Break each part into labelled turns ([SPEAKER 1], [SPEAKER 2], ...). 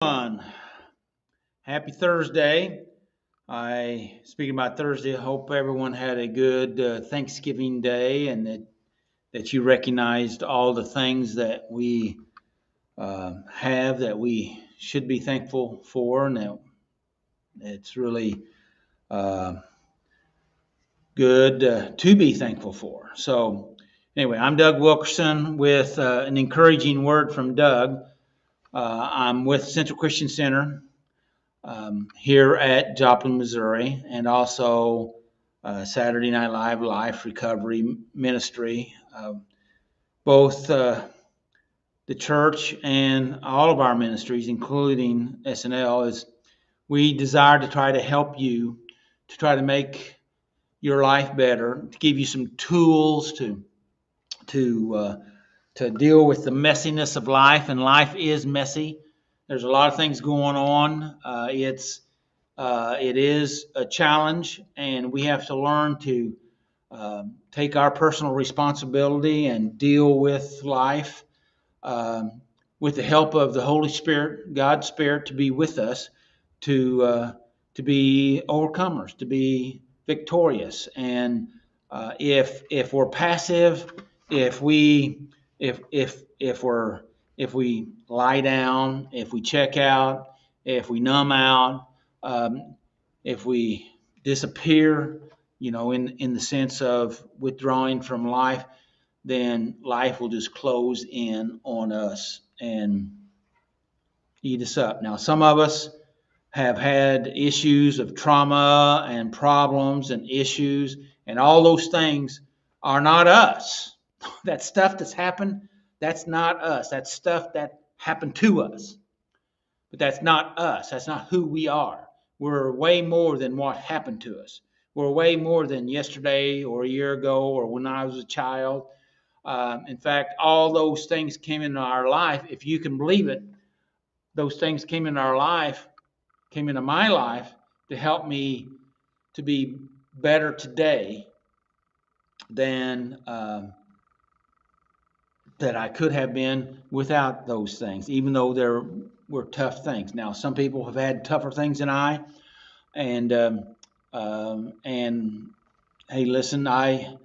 [SPEAKER 1] Everyone, happy Thursday. Speaking about Thursday, I hope everyone had a good Thanksgiving day and that you recognized all the things that we have that we should be thankful for, and that it's really uh, good to be thankful for. So, anyway, I'm Doug Wilkerson with an encouraging word from Doug. I'm with Central Christian Center here at Joplin, Missouri, and also Saturday Night Live Life Recovery Ministry. Both the church and all of our ministries, including SNL, is we desire to try to help you to try to make your life better, to give you some tools to uh, to deal with the messiness of life, and life is messy. There's a lot of things going on. It is a challenge, and we have to learn to take our personal responsibility and deal with life um, with the help of the Holy Spirit, God's Spirit, to be with us, to uh, to be overcomers, to be victorious. And if we're passive, if we if we lie down, if we check out, if we numb out, um, if we disappear, in the sense of withdrawing from life, then life will just close in on us and eat us up. Now, some of us have had issues of trauma and problems and issues, and all those things are not us. That stuff that's happened, that's not us. That's stuff that happened to us. But that's not us. That's not who we are. We're way more than what happened to us. We're way more than yesterday or a year ago or when I was a child. In fact, all those things came into our life, if you can believe it. Those things came into our life, came into my life to help me to be better today than that I could have been without those things, even though there were tough things. Now, some people have had tougher things than I, and and hey, listen, I'm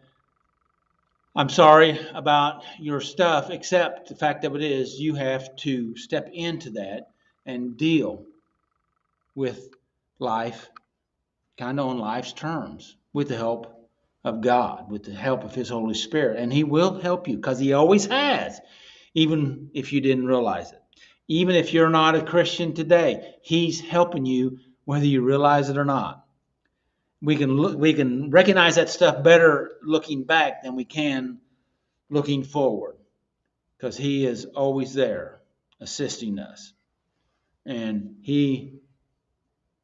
[SPEAKER 1] sorry about your stuff, except the fact of it is you have to step into that and deal with life kind of on life's terms with the help of God, with the help of His Holy Spirit. And He will help you because He always has, even if you didn't realize it. Even if you're not a Christian today, He's helping you whether you realize it or not. We can recognize that stuff better looking back than we can looking forward, because He is always there assisting us, and He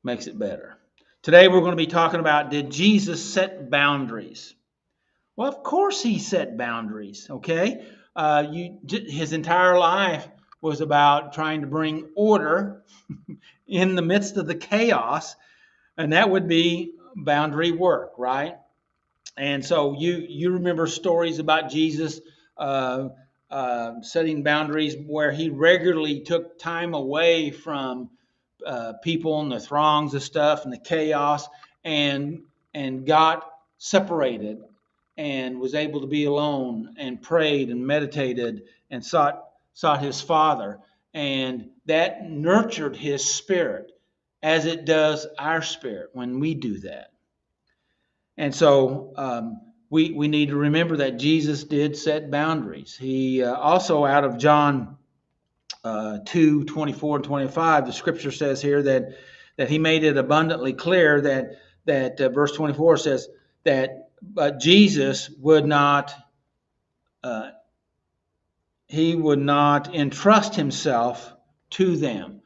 [SPEAKER 1] makes it better. Today we're going to be talking about, did Jesus set boundaries? Well, of course He set boundaries, okay? His entire life was about trying to bring order in the midst of the chaos, and that would be boundary work, right? And so you remember stories about Jesus setting boundaries where He regularly took time away from people and the throngs of stuff and the chaos, and got separated and was able to be alone and prayed and meditated and sought His Father, and that nurtured His spirit as it does our spirit when we do that. And so we need to remember that Jesus did set boundaries. He also, out of John 2, 24 and 25, the scripture says here that He made it abundantly clear that verse 24 says that Jesus would not uh, He would not entrust Himself to them.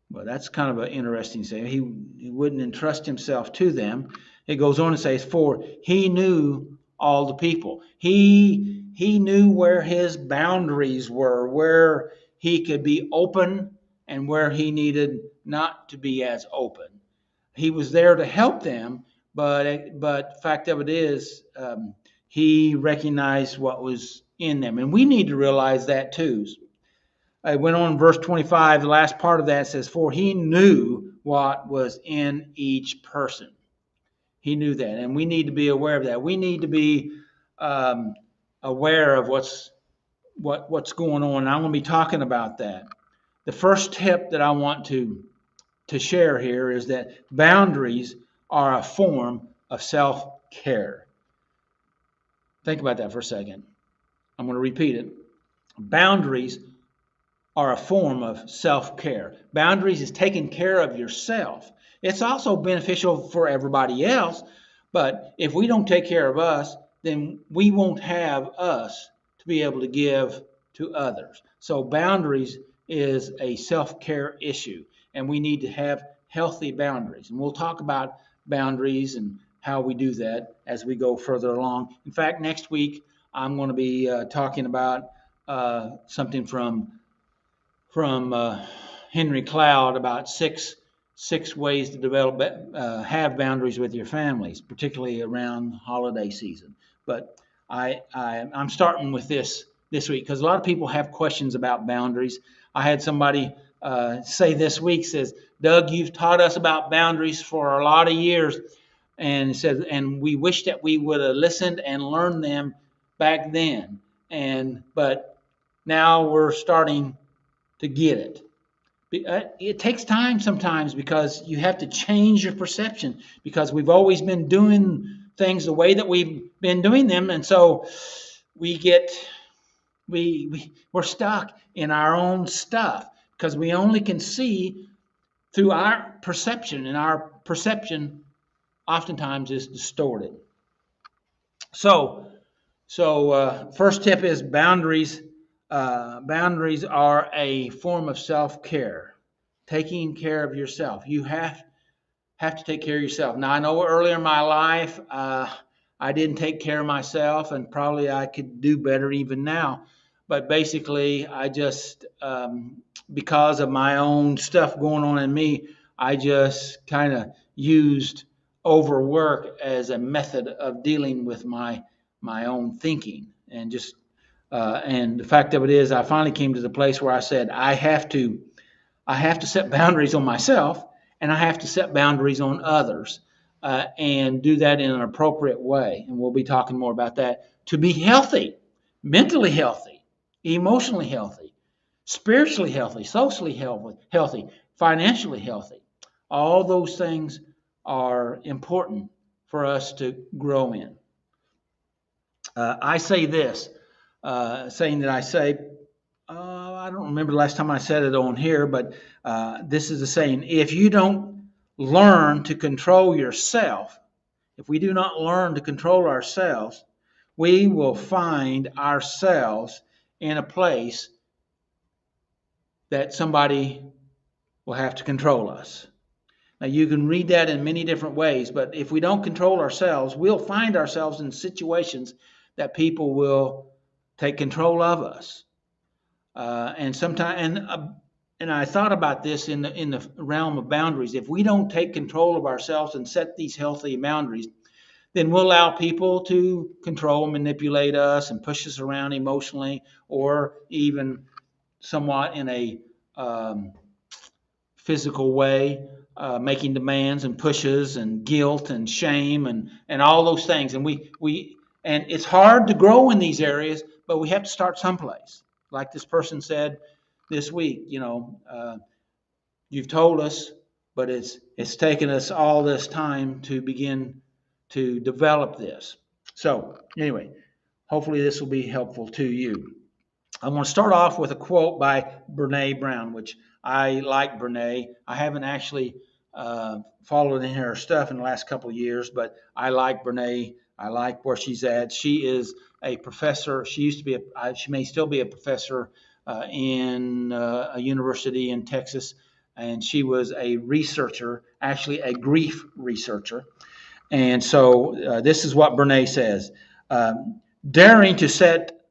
[SPEAKER 1] Well, that's kind of an interesting saying. He wouldn't entrust Himself to them. It goes on to say, for He knew all the people. He knew where His boundaries were, where He could be open and where He needed not to be as open. He was there to help them, but fact of it is, He recognized what was in them. And we need to realize that too. I went on in verse 25, the last part of that says, for he knew what was in each person. He knew that, and we need to be aware of that. We need to be aware of what's going on. And I'm going to be talking about that. The first tip that I want to share here is that boundaries are a form of self-care. Think about that for a second. I'm going to repeat it. Boundaries are a form of self-care. Boundaries is taking care of yourself. It's also beneficial for everybody else, but if we don't take care of us, then we won't have us to be able to give to others. So boundaries is a self-care issue, and we need to have healthy boundaries. And we'll talk about boundaries and how we do that as we go further along. In fact, next week I'm going to be talking about something from Henry Cloud about six ways to develop have boundaries with your families, particularly around holiday season. But I'm starting with this week because a lot of people have questions about boundaries. I had somebody say this week, says, Doug, you've taught us about boundaries for a lot of years, and said, and we wish that we would have listened and learned them back then, but now we're starting to get it. It takes time sometimes because you have to change your perception, because we've always been doing things the way that we've been doing them, and so we're stuck in our own stuff because we only can see through our perception, and our perception oftentimes is distorted. So first tip is boundaries. Boundaries are a form of self-care, taking care of yourself. You have to take care of yourself. Now, I know earlier in my life, I didn't take care of myself, and probably I could do better even now. But basically, I just, because of my own stuff going on in me, I just kind of used overwork as a method of dealing with my own thinking, and just and the fact of it is, I finally came to the place where I said I have to set boundaries on myself, and I have to set boundaries on others, and do that in an appropriate way. And we'll be talking more about that, to be healthy, mentally healthy, emotionally healthy, spiritually healthy, socially healthy, financially healthy. All those things are important for us to grow in. I say this, saying that I say, I don't remember the last time I said it on here, but this is the saying: if you don't learn to control yourself, if we do not learn to control ourselves, we will find ourselves in a place that somebody will have to control us. Now, you can read that in many different ways, but if we don't control ourselves, we'll find ourselves in situations that people will take control of us. And sometimes, and I thought about this in the realm of boundaries. If we don't take control of ourselves and set these healthy boundaries, then we'll allow people to control, manipulate us, and push us around emotionally, or even somewhat in a physical way, making demands and pushes and guilt and shame and all those things. And and it's hard to grow in these areas, but we have to start someplace. Like this person said this week, you've told us, but it's taken us all this time to begin to develop this. So anyway, hopefully this will be helpful to you. I want to start off with a quote by Brene Brown, which I like Brene. I haven't actually followed in her stuff in the last couple of years, but I like Brene. I like where she's at. She is a professor. She used to be she may still be a professor in a university in Texas, and she was a researcher, actually a grief researcher. And so this is what Brene says: daring to set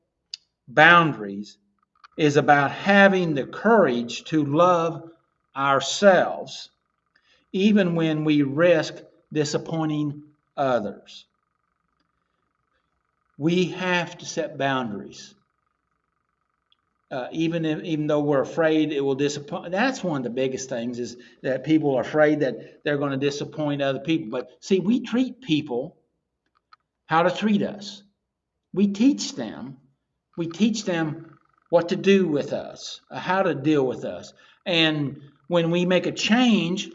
[SPEAKER 1] boundaries is about having the courage to love ourselves, even when we risk disappointing others. We have to set boundaries. even though we're afraid it will disappoint. That's one of the biggest things, is that people are afraid that they're going to disappoint other people. But see, we treat people how to treat us. We teach them. We teach them what to do with us, how to deal with us. And when we make a change,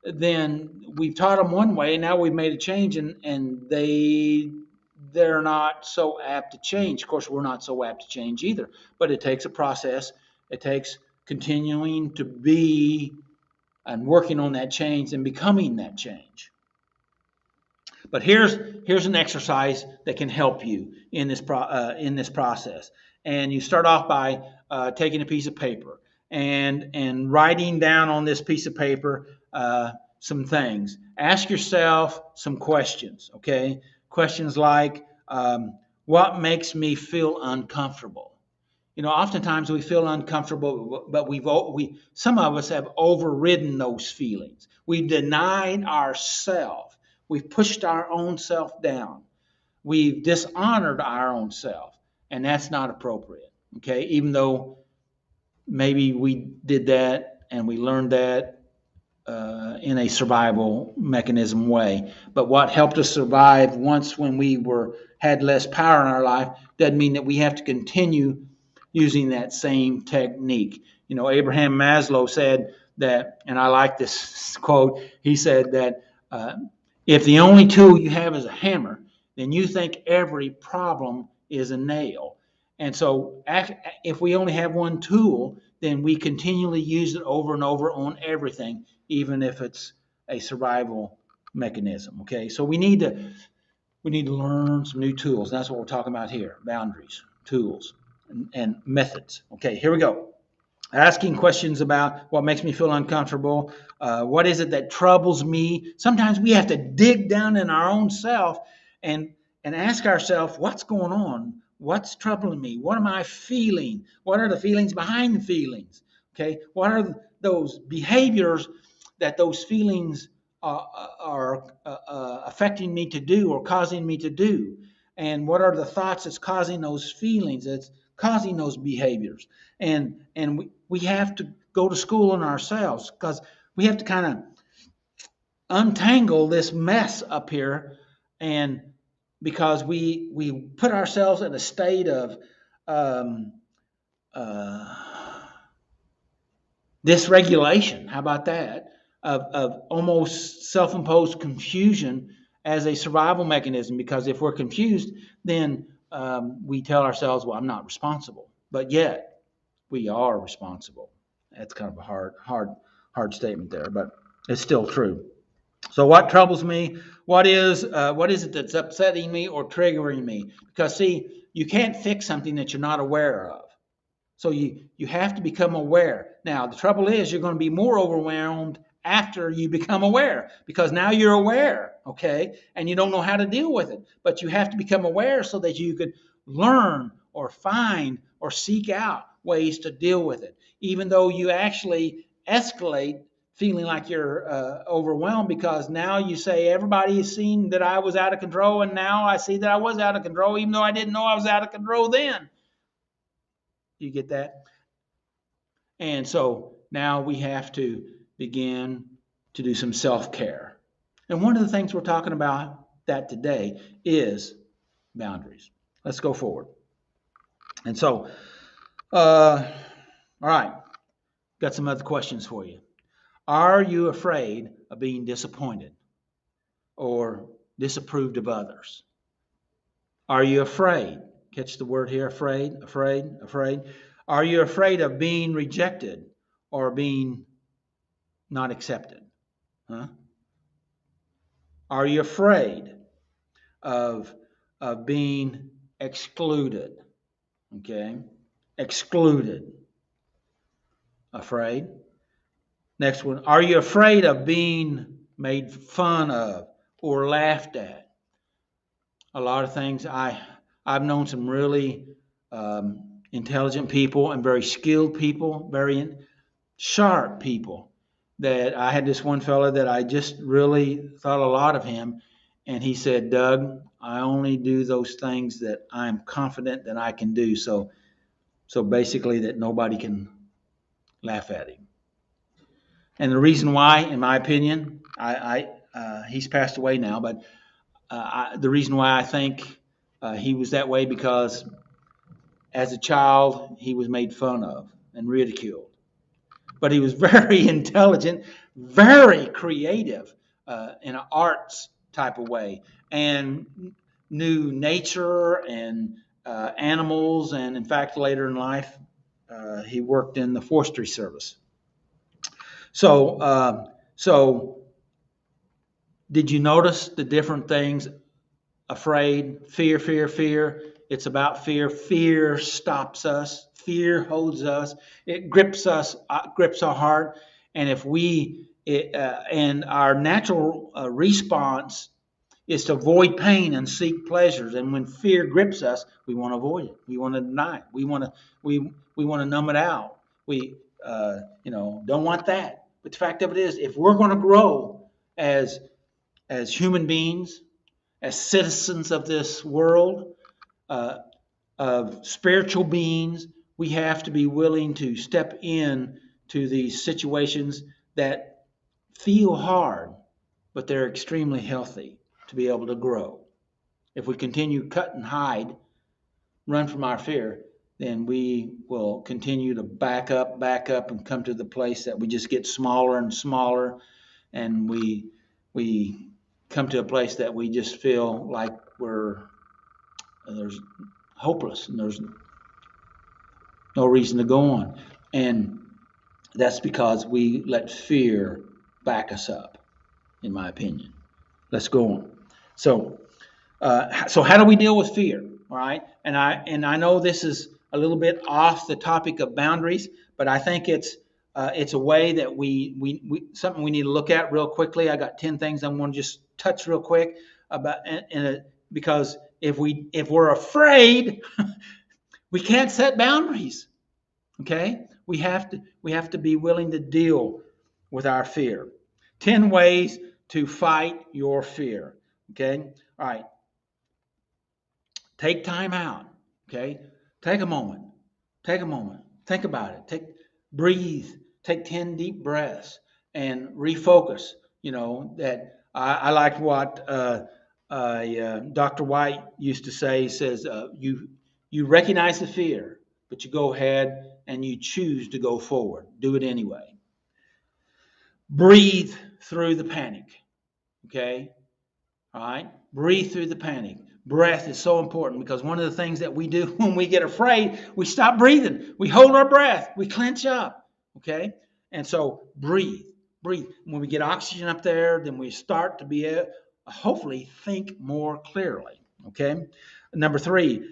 [SPEAKER 1] then we've taught them one way, and now we've made a change, and they're not so apt to change. Of course, we're not so apt to change either, but it takes a process. It takes continuing to be and working on that change and becoming that change. But here's an exercise that can help you in this process. And you start off by taking a piece of paper and writing down on this piece of paper some things. Ask yourself some questions. Okay, questions like, what makes me feel uncomfortable? Oftentimes we feel uncomfortable, but some of us have overridden those feelings. We've denied ourselves. We've pushed our own self down. We've dishonored our own self, and that's not appropriate. Okay, even though maybe we did that and we learned that in a survival mechanism way. But what helped us survive once, when we had less power in our life, doesn't mean that we have to continue using that same technique. Abraham Maslow said that, and I like this quote. He said that if the only tool you have is a hammer, then you think every problem is a nail. And so if we only have one tool, then we continually use it over and over on everything, even if it's a survival mechanism. Okay, so we need to learn some new tools. That's what we're talking about here: boundaries, tools, and methods. Okay, here we go. Asking questions about what makes me feel uncomfortable. What is it that troubles me? Sometimes we have to dig down in our own self and ask ourselves, what's going on? What's troubling me? What am I feeling? What are the feelings behind the feelings? Okay, what are those behaviors that those feelings are affecting me to do or causing me to do? And what are the thoughts that's causing those feelings, that's causing those behaviors? And we have to go to school on ourselves, because we have to kind of untangle this mess up here, and because we put ourselves in a state of dysregulation. How about that? Of almost self-imposed confusion as a survival mechanism. Because if we're confused, then we tell ourselves, well, I'm not responsible. But yet, we are responsible. That's kind of a hard statement there, but it's still true. So what troubles me? What is it that's upsetting me or triggering me? Because see, you can't fix something that you're not aware of. So you have to become aware. Now, the trouble is, you're going to be more overwhelmed after you become aware, because now you're aware, okay, and you don't know how to deal with it. But you have to become aware so that you could learn or find or seek out ways to deal with it, even though you actually escalate feeling like you're overwhelmed, because now you say, everybody has seen that I was out of control, and now I see that I was out of control, even though I didn't know I was out of control then. You get that? And so now we have to begin to do some self-care. And one of the things we're talking about that today is boundaries. Let's go forward. And so, all right, got some other questions for you. Are you afraid of being disappointed or disapproved of others? Are you afraid? Catch the word here, afraid. Are you afraid of being rejected or being not accepted? Huh? Are you afraid of being excluded? Okay, excluded. Afraid. Next one. Are you afraid of being made fun of or laughed at? A lot of things. I've known some really intelligent people and very skilled people, very sharp people. That I had this one fellow that I just really thought a lot of him, and he said, Doug, I only do those things that I'm confident that I can do. So So basically that nobody can laugh at him. And the reason why, in my opinion, he's passed away now, but the reason why I think he was that way because as a child he was made fun of and ridiculed. But he was very intelligent, very creative in an arts type of way, and knew nature and animals. And in fact, later in life, he worked in the forestry service. So did you notice the different things? Afraid, fear, fear, fear. It's about fear. Fear stops us. Fear holds us. It grips us, grips our heart. And if and our natural response is to avoid pain and seek pleasures. And when fear grips us, we want to avoid it. We want to deny it. We want to numb it out. We don't want that. But the fact of it is, if we're going to grow as human beings, as citizens of this world, of spiritual beings, we have to be willing to step in to these situations that feel hard, but they're extremely healthy to be able to grow. If we continue cut and hide, run from our fear, then we will continue to back up, and come to the place that we just get smaller and smaller, and we come to a place that we just feel like there's hopeless and there's no reason to go on. And that's because we let fear back us up, in my opinion. Let's go on. So how do we deal with fear? All right. And I know this is a little bit off the topic of boundaries, but I think it's a way that we something we need to look at real quickly. I got 10 things I want to just touch real quick about, because if we're afraid, we can't set boundaries. Okay, we have to be willing to deal with our fear. 10 ways to fight your fear. Okay, all right. Take time out. Okay, take a moment. Think about it. Breathe. Take 10 deep breaths and refocus. That I like what Dr. White used to say. He says, you recognize the fear, but you go ahead and you choose to go forward. Do it anyway. Breathe through the panic. Okay? All right? Breathe through the panic. Breath is so important because one of the things that we do when we get afraid, we stop breathing. We hold our breath. We clench up. Okay? And so breathe. When we get oxygen up there, then we start to be able, hopefully, think more clearly. Okay? Number 3,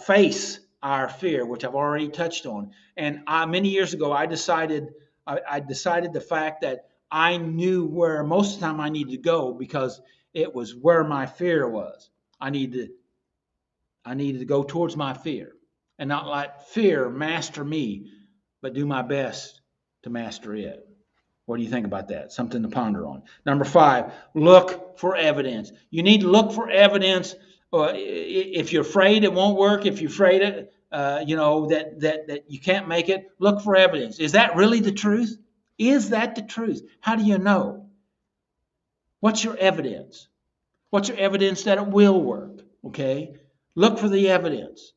[SPEAKER 1] face our fear, which I've already touched on. And many years ago, I decided the fact that I knew where most of the time I needed to go because it was where my fear was. I needed to go towards my fear and not let fear master me, but do my best to master it. What do you think about that? Something to ponder on. Number 5, look for evidence. You need to look for evidence. If you're afraid it won't work, if you're afraid that you can't make it, look for evidence. Is that really the truth? Is that the truth? How do you know? What's your evidence? What's your evidence that it will work? Okay? Look for the evidence.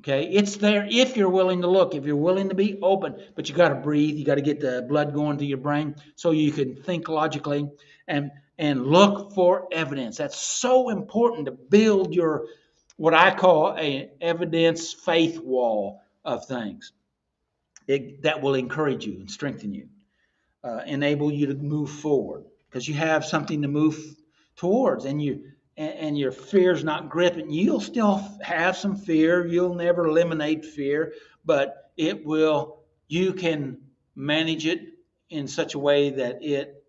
[SPEAKER 1] Okay? It's there if you're willing to look, if you're willing to be open, but you got to breathe, you got to get the blood going to your brain so you can think logically and look for evidence. That's so important to build your, what I call an evidence faith wall of things. That will encourage you and strengthen you, enable you to move forward because you have something to move towards, and your fear's not gripping. You'll still have some fear. You'll never eliminate fear, but you can manage it in such a way that it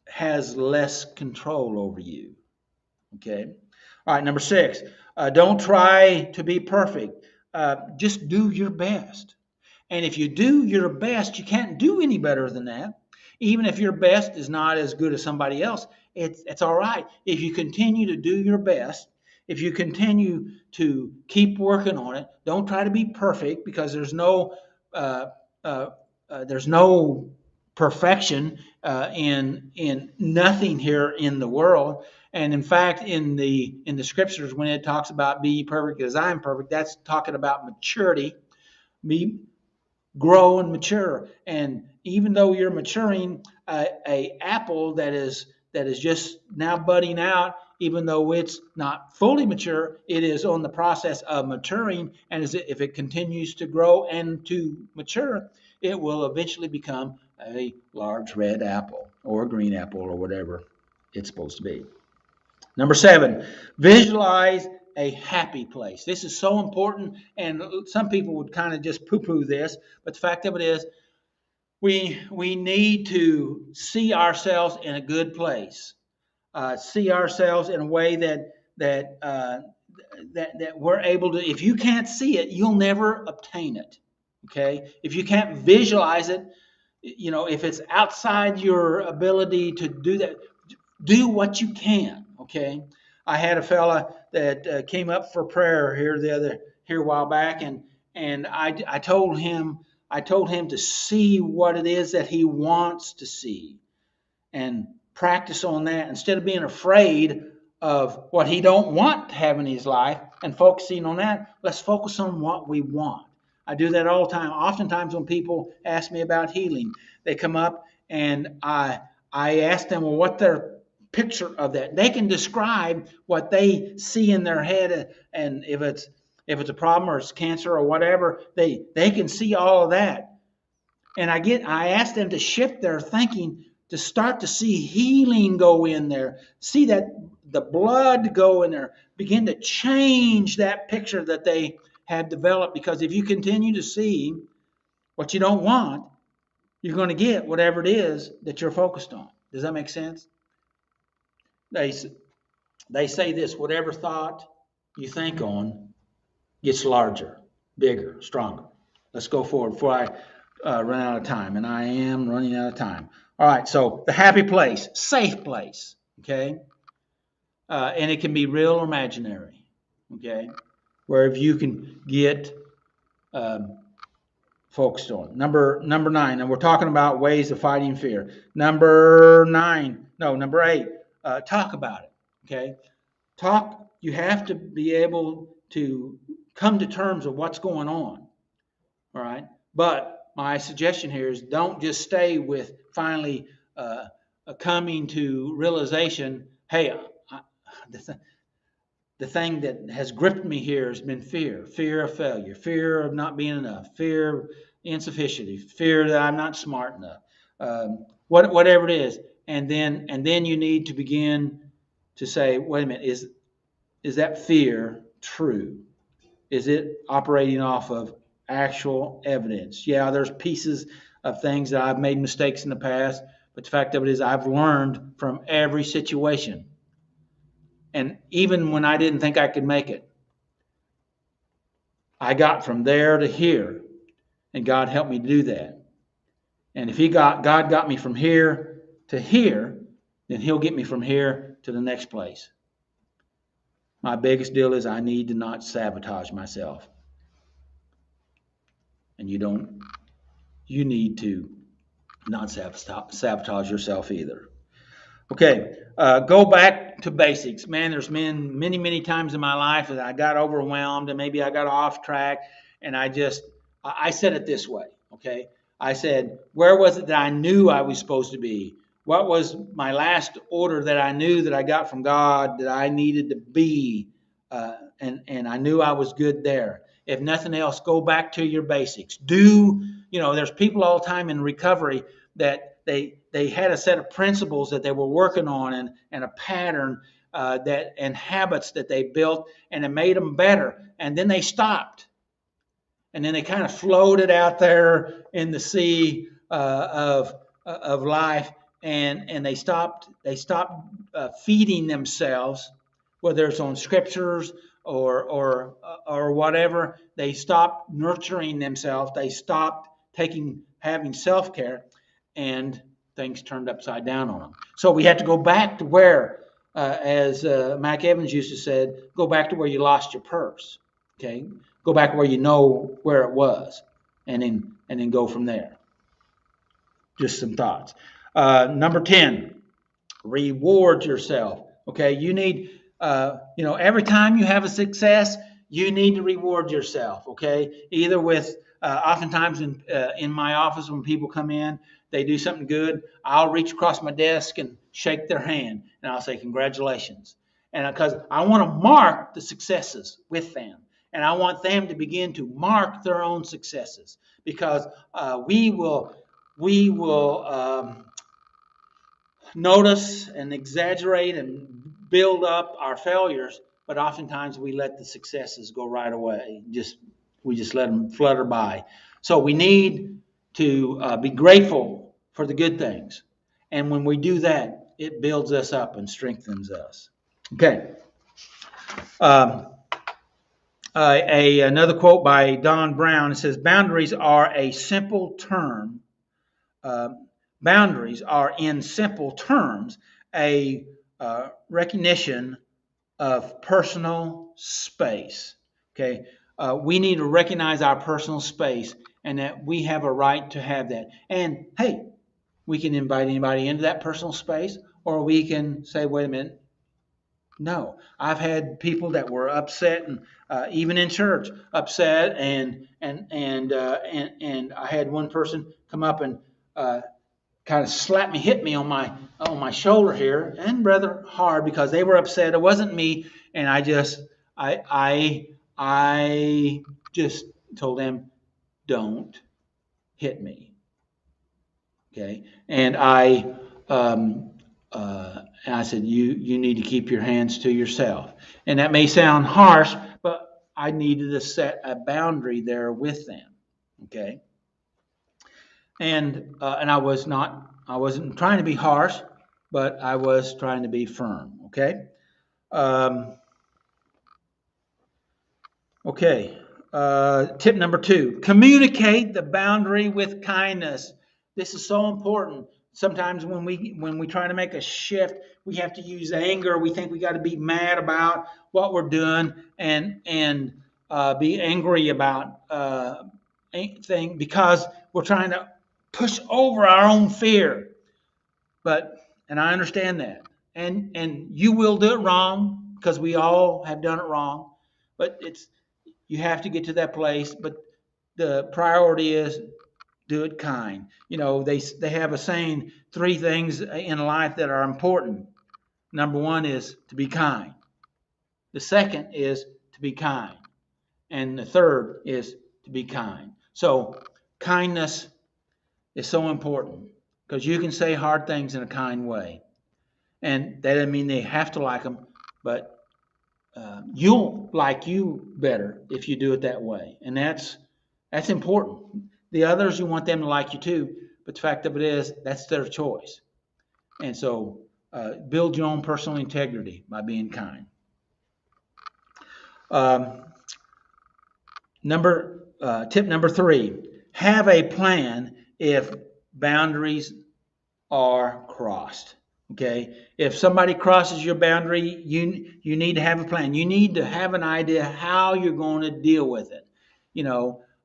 [SPEAKER 1] has less control over you. Okay. All right. Number 6, don't try to be perfect. Just do your best. And if you do your best, you can't do any better than that. Even if your best is not as good as somebody else, it's all right. If you continue to do your best if you continue to keep working on it, don't try to be perfect, because uh, uh, there's no perfection in nothing here in the world. And in fact, in the scriptures, when it talks about be perfect as I am perfect, that's talking about maturity. Be grow and mature. And even though you're maturing, a apple that is just now budding out, even though it's not fully mature, it is on the process of maturing. And if it continues to grow and to mature, it will eventually become a large red apple or a green apple or whatever it's supposed to be. Number 7, visualize a happy place. This is so important, and some people would kind of just poo-poo this, but the fact of it is, we need to see ourselves in a good place, see ourselves in a way that we're able to. If you can't see it, you'll never obtain it. Okay, if you can't visualize it, if it's outside your ability to do that, do what you can. Okay, I had a fella that came up for prayer here a while back, and I told him to see what it is that he wants to see, and practice on that instead of being afraid of what he don't want to have in his life and focusing on that. Let's focus on what we want. I do that all the time. Oftentimes when people ask me about healing, they come up and I ask them, well, what their picture of that. They can describe what they see in their head, and if it's a problem or it's cancer or whatever, they can see all of that. And I ask them to shift their thinking to start to see healing go in there, see that the blood go in there, begin to change that picture that they have developed. Because if you continue to see what you don't want, you're going to get whatever it is that you're focused on. Does that make sense? They say this: whatever thought you think on gets larger, bigger, stronger. Let's go forward before I run out of time, and I am running out of time. All right, so the happy place, safe place, okay? And it can be real or imaginary, okay? Wherever you can get focused on. Number 9, and we're talking about ways of fighting fear. Number 8, talk about it, okay? You have to be able to come to terms with what's going on, all right? But my suggestion here is don't just stay with finally coming to realization, hey, the thing that has gripped me here has been fear of failure, fear of not being enough, fear of insufficiency, fear that I'm not smart enough, whatever it is. And then you need to begin to say, wait a minute, is that fear true? Is it operating off of actual evidence? Yeah, there's pieces of things that I've made mistakes in the past, but the fact of it is I've learned from every situation. And even when I didn't think I could make it, I got from there to here, and God helped me to do that. And if God got me from here to here, then He'll get me from here to the next place. My biggest deal is I need to not sabotage myself. And you need to not sabotage yourself either. Okay, go back to basics. Man, there's been many, many times in my life that I got overwhelmed and maybe I got off track, and I said it this way, okay? I said, where was it that I knew I was supposed to be? What was my last order that I knew that I got from God that I needed to be? And I knew I was good there. If nothing else, go back to your basics. There's people all the time in recovery that they had a set of principles that they were working on and a pattern and habits that they built, and it made them better. And then they stopped. And then they kind of floated out there in the sea of life, and they stopped feeding themselves, whether it's on scriptures or whatever. They stopped nurturing themselves. They stopped having self-care, and things turned upside down on them. So we had to go back to where as Mac Evans used to say, go back to where you lost your purse. Okay, go back where you know where it was, and then go from there. Just some thoughts. Number 10, reward yourself. Okay, you need, every time you have a success, you need to reward yourself. Okay, either with, oftentimes in my office when people come in, they do something good, I'll reach across my desk and shake their hand, and I'll say congratulations, and because I want to mark the successes with them, and I want them to begin to mark their own successes, because we will notice and exaggerate and build up our failures, but oftentimes we let the successes go right away. We just let them flutter by. So we need to be grateful for the good things, and when we do that, it builds us up and strengthens us. Okay. Another quote by Don Brown. It says, "Boundaries are a simple term." Boundaries are, in simple terms, a recognition of personal space. Okay, we need to recognize our personal space, and that we have a right to have that. And hey, we can invite anybody into that personal space, or we can say, "Wait a minute." No, I've had people that were upset, and even in church, upset, and I had one person come up and kind of slapped me, hit me on my shoulder here, and rather hard, because they were upset. It wasn't me, and I just told them, "Don't hit me." Okay, and I said, you need to keep your hands to yourself, and that may sound harsh, but I needed to set a boundary there with them. Okay, and I wasn't trying to be harsh, but I was trying to be firm. Okay. Okay. Tip number 2: communicate the boundary with kindness. This is so important. Sometimes when we try to make a shift, we have to use anger. We think we got to be mad about what we're doing, and be angry about thing, because we're trying to push over our own fear. And I understand that, and you will do it wrong, because we all have done it wrong. But you have to get to that place. But the priority is do it kind. They have a saying: 3 things in life that are important. Number 1 is to be kind. The second is to be kind, and the third is to be kind. So kindness is so important, because you can say hard things in a kind way, and that doesn't mean they have to like them, but you'll like you better if you do it that way, and that's important. The others, you want them to like you too, but the fact of it is, that's their choice. And so build your own personal integrity by being kind. Tip number 3: have a plan if boundaries are crossed. Okay, if somebody crosses your boundary, you need to have a plan. You need to have an idea how you're going to deal with it.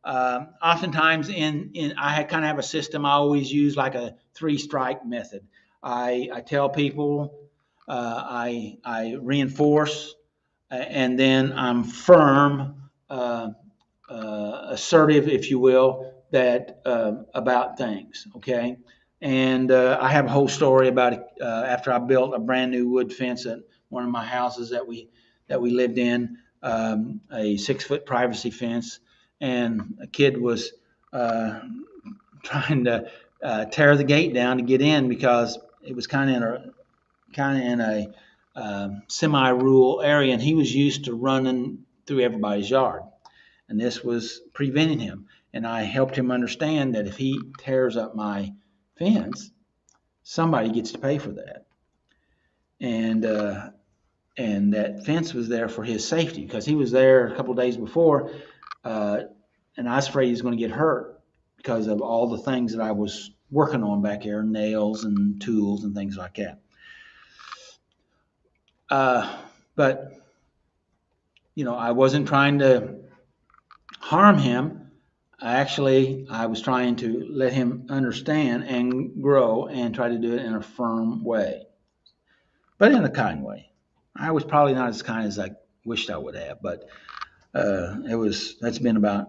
[SPEAKER 1] Oftentimes I kind of have a system I always use, like a 3-strike method. I tell people, I reinforce, and then I'm firm, assertive, if you will, that about things. Okay. And I have a whole story about it, after I built a brand new wood fence at one of my houses that we lived in, a 6-foot privacy fence, and a kid was trying to tear the gate down to get in, because it was kind of in a semi-rural area, and he was used to running through everybody's yard, and this was preventing him. And I helped him understand that if he tears up my fence, somebody gets to pay for that, and that fence was there for his safety, because he was there a couple of days before, and I was afraid he was going to get hurt because of all the things that I was working on back there, nails and tools and things like that. But I wasn't trying to harm him. I was trying to let him understand and grow and try to do it in a firm way, but in a kind way. I was probably not as kind as I wished I would have, but that's been about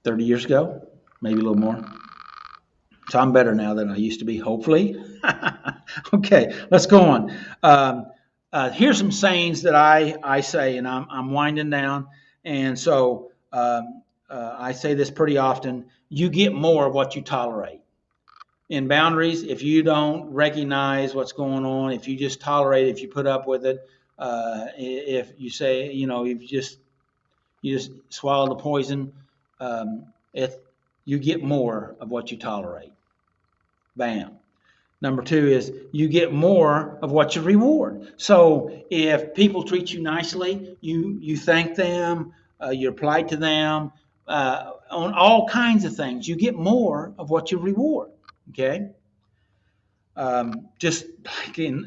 [SPEAKER 1] 30 years ago, maybe a little more. So I'm better now than I used to be, hopefully. Okay, let's go on. Here's some sayings that I say, and I'm winding down. And so I say this pretty often. You get more of what you tolerate. In boundaries, if you don't recognize what's going on, if you just tolerate it, if you put up with it, if you say, if you just swallow the poison, if you get more of what you tolerate. Bam. Number two is you get more of what you reward. So if people treat you nicely, you thank them, you're polite to them, on all kinds of things. You get more of what you reward. Okay. Just like in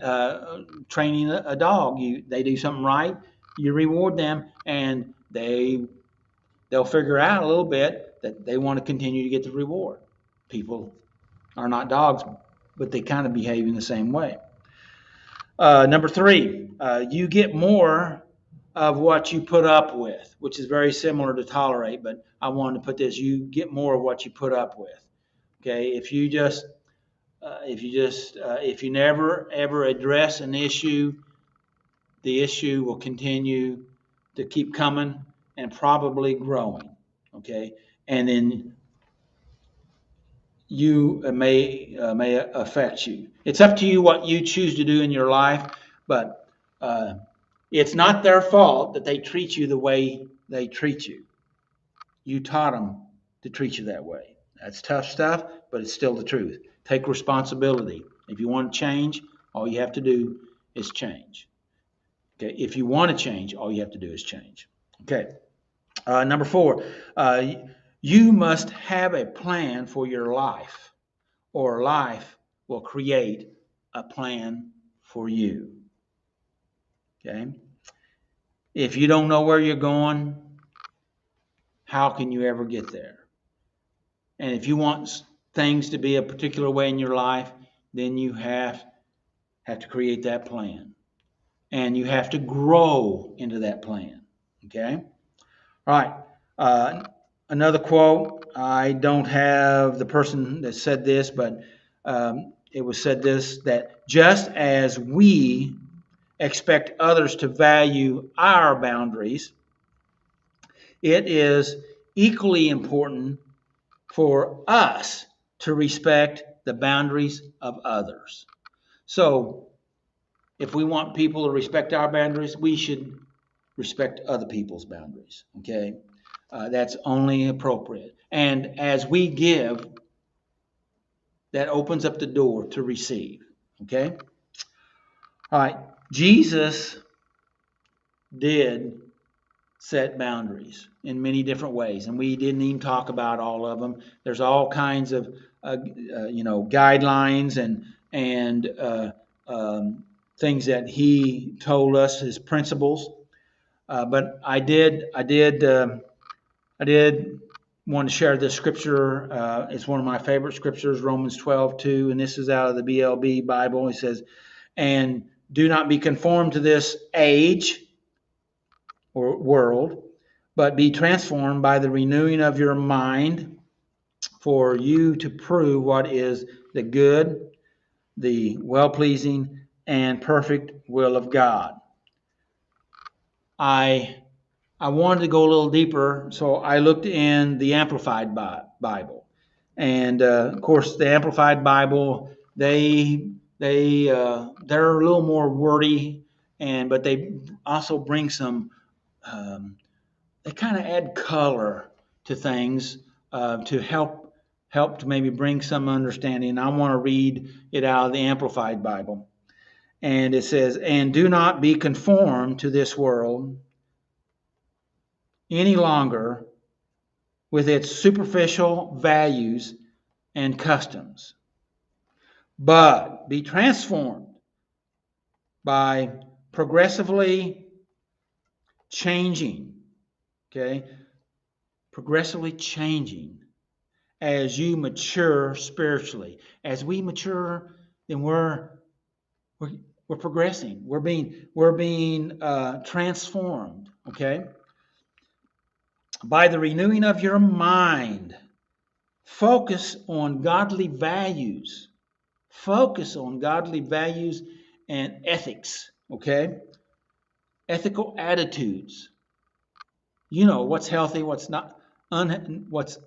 [SPEAKER 1] training a dog, they do something right, you reward them, and they'll figure out a little bit that they want to continue to get the reward. People are not dogs, but they kind of behave in the same way. Number three, you get more of what you put up with, which is very similar to tolerate, but I wanted to put this: you get more of what you put up with. Okay, if you never ever address an issue, the issue will continue to keep coming and probably growing. Okay, and then you may affect you. It's up to you what you choose to do in your life, but it's not their fault that they treat you the way they treat you. You taught them to treat you that way. That's tough stuff, but it's still the truth. Take responsibility. If you want to change, all you have to do is change. Okay. If you want to change, all you have to do is change. Okay. Number four, you must have a plan for your life, or life will create a plan for you. Okay. If you don't know where you're going, how can you ever get there? And if you want things to be a particular way in your life, then you have to create that plan. And you have to grow into that plan. Okay? All right. Another quote. I don't have the person that said this, but it was said this, that just as we expect others to value our boundaries, it is equally important for us to respect the boundaries of others. So if we want people to respect our boundaries, we should respect other people's boundaries. Okay, that's only appropriate. And as we give, that opens up the door to receive. Okay. All right. Jesus did set boundaries in many different ways, and we didn't even talk about all of them. There's all kinds of guidelines and things that he told us, his principles. But I did want to share this scripture. It's one of my favorite scriptures, Romans 12:2, and this is out of the BLB Bible. It says, "And do not be conformed to this age or world, but be transformed by the renewing of your mind, for you to prove what is the good, the well-pleasing, and perfect will of God." I wanted to go a little deeper, so I looked in the Amplified Bible, and of course, the Amplified Bible they're a little more wordy, but they also bring some. They kind of add color to things to help to maybe bring some understanding. I want to read it out of the Amplified Bible. And it says, "And do not be conformed to this world any longer with its superficial values and customs, but be transformed by progressively changing, okay? Progressively changing as you mature spiritually. As we mature, then we're progressing. We're being transformed, okay? By the renewing of your mind. Focus on godly values. Focus on godly values and ethics, okay? Ethical attitudes. You know what's healthy, what's not, what's,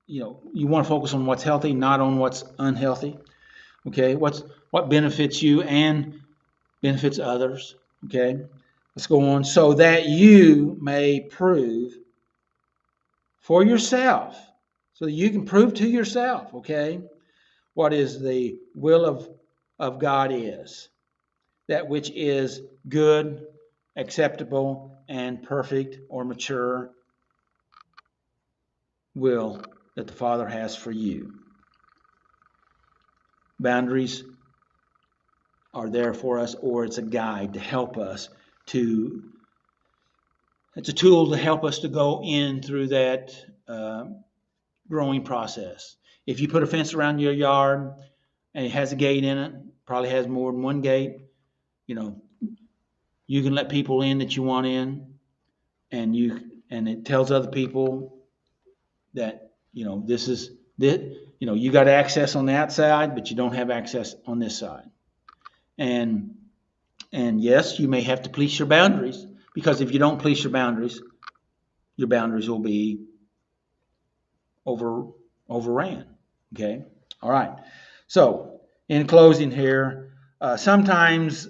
[SPEAKER 1] you want to focus on what's healthy, not on what's unhealthy, okay? What benefits you and benefits others, okay? Let's go on. So that you may prove for yourself, so that you can prove to yourself, okay, what is the will of God is, that which is good, acceptable, and perfect or mature will that the Father has for you. Boundaries are there for us, or it's a guide to help us to, it's a tool to help us to go in through that growing process. If you put a fence around your yard and it has a gate in it, probably has more than one gate, you can let people in that you want in, and it tells other people that this is this, you got access on the outside, but you don't have access on this side. And yes, you may have to police your boundaries, because if you don't police your boundaries will be overran. Okay. All right. So in closing here, sometimes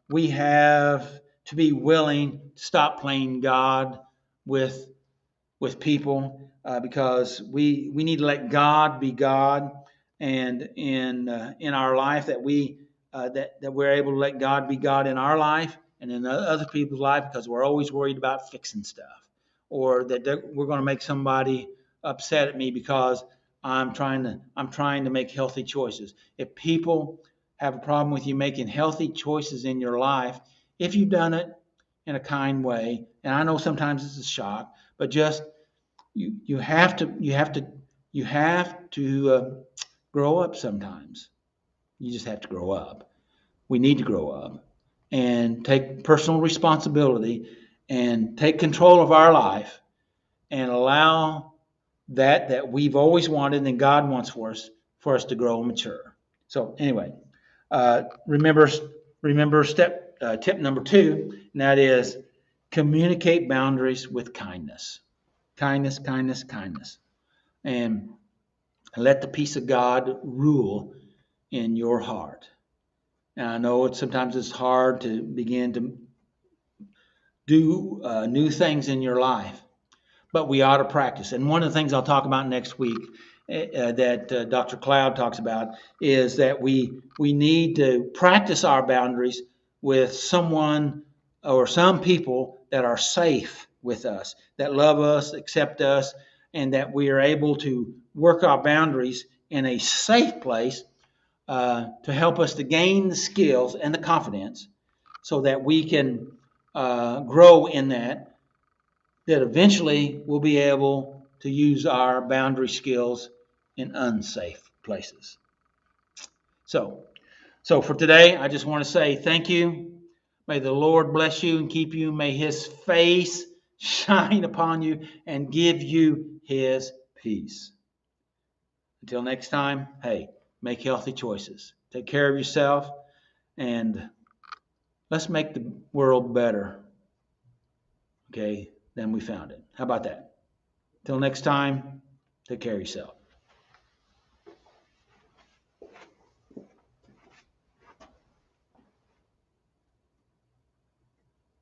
[SPEAKER 1] we have to be willing to stop playing God with people, because we need to let God be God, and in our life that we're able to let God be God in our life and in other people's life, because we're always worried about fixing stuff, or that we're going to make somebody upset at me because I'm trying to make healthy choices. If people have a problem with you making healthy choices in your life, if you've done it in a kind way, and I know sometimes it's a shock, but just you have to grow up sometimes. You just have to grow up. We need to grow up and take personal responsibility and take control of our life and allow that we've always wanted and God wants for us to grow and mature. So anyway, remember tip number 2, and that is communicate boundaries with kindness. Kindness, kindness, kindness. And let the peace of God rule in your heart. And I know sometimes it's hard to begin to do new things in your life, but we ought to practice. And one of the things I'll talk about next week that Dr. Cloud talks about is that we need to practice our boundaries with someone or some people that are safe with us, that love us, accept us, and that we are able to work our boundaries in a safe place to help us to gain the skills and the confidence so that we can grow in that eventually we'll be able to use our boundary skills in unsafe places. So for today, I just want to say thank you. May the Lord bless you and keep you. May his face shine upon you and give you his peace. Until next time, hey, make healthy choices. Take care of yourself, and let's make the world better, okay, than we found it. How about that? Till next time, take care of yourself.